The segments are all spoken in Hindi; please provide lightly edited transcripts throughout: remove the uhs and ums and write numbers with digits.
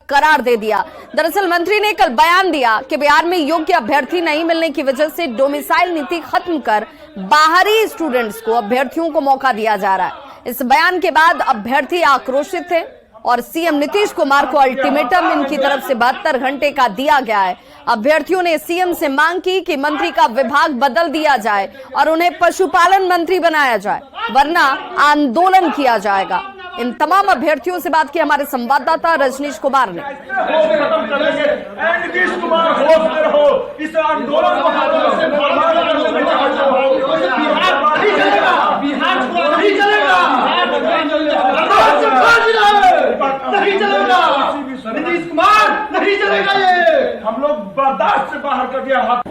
करार दे दिया। दरअसल मंत्री ने कल बयान दिया कि बिहार में योग्य अभ्यर्थी नहीं मिलने की वजह से डोमिसाइल नीति खत्म कर बाहरी स्टूडेंट्स को अभ्यर्थियों को मौका दिया जा रहा है। इस बयान के बाद अभ्यर्थी आक्रोशित थे और सीएम नीतीश कुमार को अल्टीमेटम इनकी तरफ से 72 घंटे का दिया गया है। अभ्यर्थियों ने सीएम से मांग की कि मंत्री का विभाग बदल दिया जाए और उन्हें पशुपालन मंत्री बनाया जाए, वरना आंदोलन किया जाएगा। इन तमाम अभ्यर्थियों से बात की हमारे संवाददाता रजनीश कुमार ने। नहीं चलेगा, नीतीश कुमार नहीं चलेगा, ये हम लोग बर्दाश्त से बाहर कर दिया।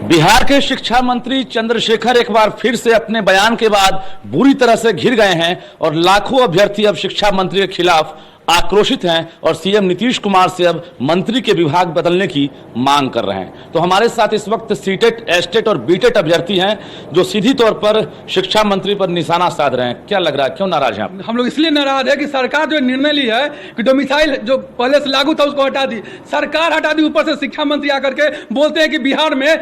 बिहार के शिक्षा मंत्री चंद्रशेखर एक बार फिर से अपने बयान के बाद बुरी तरह से घिर गए हैं और लाखों अभ्यर्थी अब शिक्षा मंत्री के खिलाफ आक्रोशित हैं और सीएम नीतीश कुमार से अब मंत्री के विभाग बदलने की मांग कर रहे हैं। तो हमारे साथ इस वक्त सीटेट, एस्टेट और बीटेट अभ्यर्थी हैं जो सीधी तौर पर शिक्षा मंत्री पर निशाना साध रहे हैं। क्या लग रहा है, क्यों नाराज हैं आप? हम लोग इसलिए नाराज है कि सरकार जो निर्णय ली है कि डोमिसाइल जो पहले से लागू था उसको हटा दी, सरकार हटा दी। ऊपर से शिक्षा मंत्री आकर के बोलते हैं कि बिहार में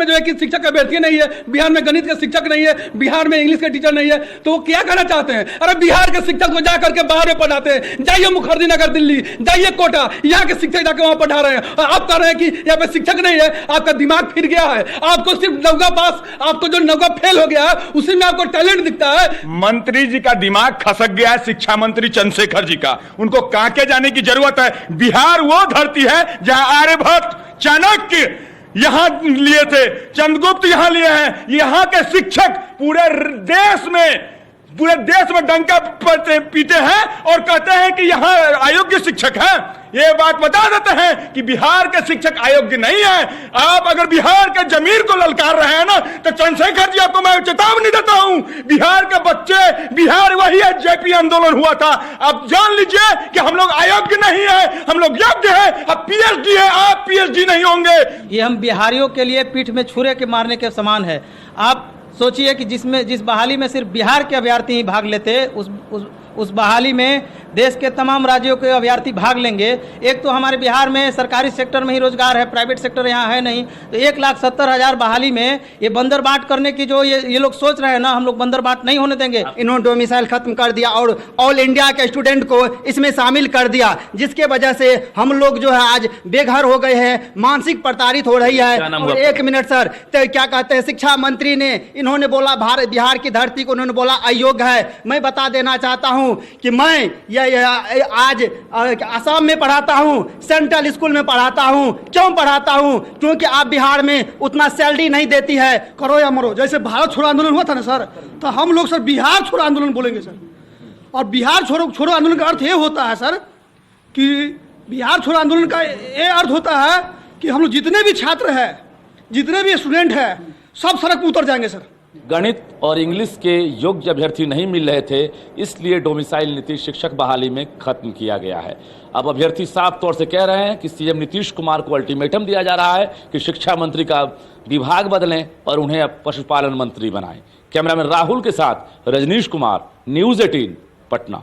जो है कि शिक्षक अभ्यर्थी नहीं है, बिहार में गणित के शिक्षक नहीं है, बिहार में इंग्लिश के टीचर नहीं है। तो वो क्या कहना चाहते हैं? अरे बिहार के शिक्षक को जाकर के बाहर में पढ़ाते हैं, जाइए मुखर्जी नगर दिल्ली, जाइए कोटा, यहाँ के शिक्षक जाकर वहां पढ़ा रहे हैं। आप कह रहे हैं कि यहाँ पे शिक्षक नहीं है, आपका दिमाग फिर गया है। आपको सिर्फ नौका पास, आपको जो नौका फेल हो गया है उसी में आपको टैलेंट दिखता है। मंत्री जी का दिमाग खसक गया है, शिक्षा मंत्री चंद्रशेखर जी का। उनको कांके जाने की जरूरत है। बिहार वो धरती है जहां आर्यभट्ट, चाणक्य यहां लिए थे, चंद्रगुप्त यहां लिए हैं। यहां के शिक्षक पूरे देश में डंका पीटे हैं और कहते हैं कि यहाँ अयोग्य शिक्षक हैं। ये बात बता देते हैं कि बिहार के शिक्षक अयोग्य नहीं है। आप अगर बिहार के जमीर को ललकार रहे हैं ना, तो चंद्रशेखर जी आपको मैं चेतावनी देता हूं। बिहार के बच्चे, बिहार वही है जेपी आंदोलन हुआ था। आप जान लीजिए कि हम लोग अयोग्य नहीं है, हम लोग योग्य है। अब पीएचडी है, आप पीएचडी नहीं होंगे। ये हम बिहारियों के लिए पीठ में छुरे के मारने के समान है। आप सोचिए कि जिस बहाली में सिर्फ बिहार के अभ्यर्थी ही भाग लेते, उस बहाली में देश के तमाम राज्यों के अभ्यर्थी भाग लेंगे। एक तो हमारे बिहार में सरकारी सेक्टर में ही रोजगार है, प्राइवेट सेक्टर यहाँ है नहीं। तो 1,70,000 बहाली में ये बंदर बांट करने की जो ये लोग सोच रहे हैं ना, हम लोग बंदर बांट नहीं होने देंगे। इन्होंने डोमिसाइल खत्म कर दिया और ऑल इंडिया के स्टूडेंट को इसमें शामिल कर दिया, जिसके वजह से हम लोग जो है आज बेघर हो गए हैं, मानसिक प्रताड़ित हो रही है। और 1 मिनट सर, तो क्या कहते हैं, शिक्षा मंत्री ने इन्होंने बोला बिहार की धरती को उन्होंने बोला अयोग्य है। मैं बता देना चाहता हूं कि मैं आज असम में पढ़ाता हूं, सेंट्रल स्कूल में पढ़ाता हूं। क्यों पढ़ाता हूं? क्योंकि आप बिहार में उतना सैलरी नहीं देती है। करो या मरो, जैसे भारत छोड़ो आंदोलन हुआ था ना सर, तो हम लोग सर बिहार छोड़ो आंदोलन बोलेंगे सर। और बिहार छोड़ो आंदोलन का अर्थ ये होता है सर कि बिहार छोड़ो आंदोलन का ये अर्थ होता है कि हम लोग जितने भी छात्र हैं, जितने भी स्टूडेंट हैं, सब सड़क पर उतर जाएंगे सर। गणित और इंग्लिश के योग्य अभ्यर्थी नहीं मिल रहे थे, इसलिए डोमिसाइल नीति शिक्षक बहाली में खत्म किया गया है। अब अभ्यर्थी साफ तौर से कह रहे हैं कि सीएम नीतीश कुमार को अल्टीमेटम दिया जा रहा है कि शिक्षा मंत्री का विभाग बदलें और उन्हें अब पशुपालन मंत्री बनाएं। कैमरामैन राहुल के साथ रजनीश कुमार, न्यूज़ 18 पटना।